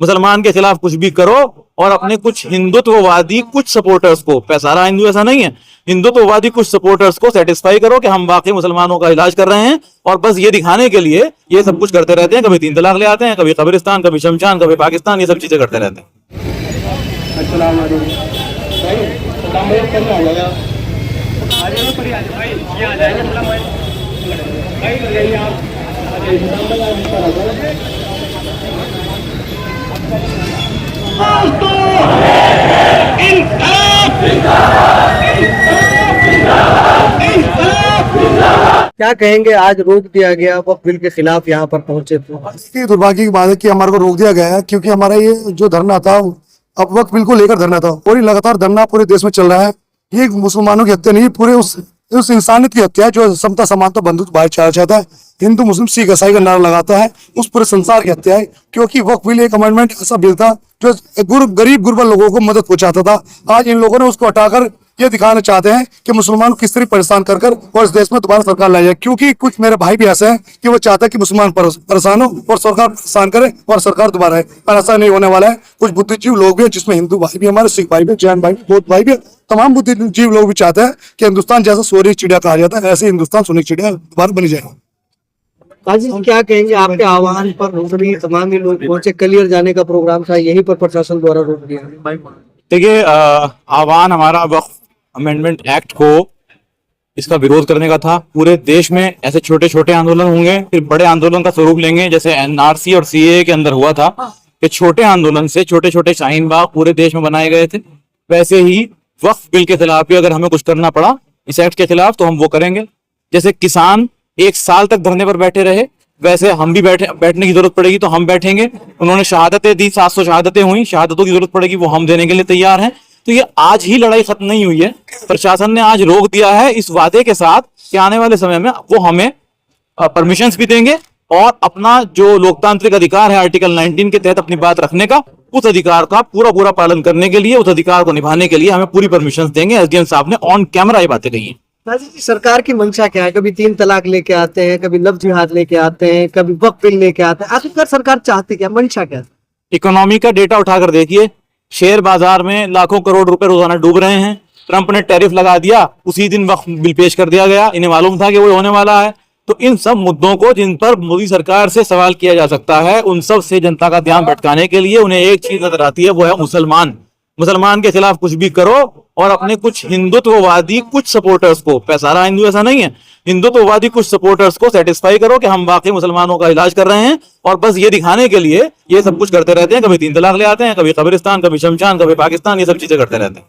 मुसलमान के खिलाफ कुछ भी करो और अपने कुछ हिंदुत्ववादी कुछ सपोर्टर्स को, सारा हिंदू ऐसा नहीं है, हिंदुत्ववादी कुछ सपोर्टर्स को सेटिस्फाई करो कि हम वाकई मुसलमानों का इलाज कर रहे हैं, और बस ये दिखाने के लिए ये सब कुछ करते रहते हैं। कभी 3 तलाक ले आते हैं, कभी कब्रिस्तान, कभी शमशान, कभी पाकिस्तान, ये सब चीजें करते रहते हैं। क्या कहेंगे, आज रोक दिया गया वक्फ बिल के खिलाफ यहाँ पर पहुंचे तो? इसकी दुर्भाग्य की बात है कि हमारे को रोक दिया गया है, क्योंकि हमारा ये जो धरना था अब वक्फ बिल को लेकर धरना था, और ये लगातार धरना पूरे देश में चल रहा है। ये मुसलमानों की हत्या नहीं, पूरे उस इंसानियत की हत्या है जो समता समानता बंधुत्व भाईचारा चाहता है, हिंदू मुस्लिम सिख ईसाई का नारा लगाता है, उस पूरे संसार की हत्या है। क्योंकि वक्फ बिल एक अमेंडमेंट ऐसा बिल था जो गरीब गुरबा लोगों को मदद पहुंचाता था। आज इन लोगों ने उसको हटाकर ये दिखाना चाहते हैं कि मुसलमान को किस तरह परेशान कर और इस देश में दोबारा सरकार लाई जाए। क्योंकि कुछ मेरे भाई भी ऐसे हैं कि वो चाहते हैं कि मुसलमान परेशान हो और सरकार परेशान करे और सरकार दोबारा है, पर ऐसा नहीं होने वाला है। कुछ बुद्धिजीवी लोग भी हैं, जिसमें हिंदू भाई भी, हमारे सिख भाई भी, जैन भाई भी, बौद्ध भाई भी, तमाम बुद्धिजीवी लोग भी चाहते हैं कि हिंदुस्तान जैसा सोने की चिड़िया कहा जाता है, ऐसे हिंदुस्तान सोने की चिड़िया दोबारा बनी जाए। काजी जी, क्या कहेंगे, आपके आह्वान पर रोकड़ी तमाम ही लोग पहुंचे, कलियर जाने का प्रोग्राम था, यहीं पर प्रशासन द्वारा रोक दिया। देखिए, आह्वान हमारा वक्फ अमेंडमेंट एक्ट को इसका विरोध करने का था। पूरे देश में ऐसे छोटे छोटे आंदोलन होंगे, फिर बड़े आंदोलन का स्वरूप लेंगे, जैसे एनआरसी और सीएए के अंदर हुआ था कि छोटे आंदोलन से छोटे छोटे शाहीन बाग पूरे देश में बनाए गए थे। वैसे ही वक्फ बिल के खिलाफ भी अगर हमें कुछ करना पड़ा इस एक्ट के खिलाफ तो हम वो करेंगे। जैसे किसान 1 साल तक धरने पर बैठे रहे, वैसे हम भी बैठने की जरूरत पड़ेगी तो हम बैठेंगे। उन्होंने शहादतें दी, 700 शहादतें हुई, शहादतों की जरूरत पड़ेगी वो हम देने के लिए तैयार हैं। तो ये आज ही लड़ाई खत्म नहीं हुई है, प्रशासन ने आज रोक दिया है इस वादे के साथ कि आने वाले समय में वो हमें परमिशंस भी देंगे और अपना जो लोकतांत्रिक अधिकार है आर्टिकल 19 के तहत अपनी बात रखने का, उस अधिकार का पूरा पालन करने के लिए, उस अधिकार को निभाने के लिए हमें पूरी परमिशंस देंगे। एसडीएम साहब ने ऑन कैमरा ये बातें कही है। जी, सरकार की मंशा क्या है? कभी 3 तलाक लेके आते हैं, कभी लव जिहाद लेके आते हैं, कभी वक्फ बिल लेके आते हैं। आखिरकार सरकार चाहती क्या, मंशा क्या? इकोनॉमी का डेटा उठाकर देखिए, शेयर बाजार में लाखों करोड़ रुपए रोजाना डूब रहे हैं। ट्रंप ने टैरिफ लगा दिया, उसी दिन वक्फ बिल पेश कर दिया गया, इन्हें मालूम था कि वो होने वाला है। तो इन सब मुद्दों को जिन पर मोदी सरकार से सवाल किया जा सकता है, उन सब से जनता का ध्यान भटकाने के लिए उन्हें एक चीज नजर आती है, वो है मुसलमान के खिलाफ कुछ भी करो और अपने कुछ हिंदुत्ववादी कुछ सपोर्टर्स को, सारा हिंदू ऐसा नहीं है, हिंदुत्ववादी कुछ सपोर्टर्स को सेटिस्फाई करो कि हम वाकई मुसलमानों का इलाज कर रहे हैं, और बस ये दिखाने के लिए ये सब कुछ करते रहते हैं। कभी 3 तलाक ले आते हैं, कभी कब्रिस्तान, कभी शमशान, कभी पाकिस्तान, ये सब चीजें करते रहते हैं।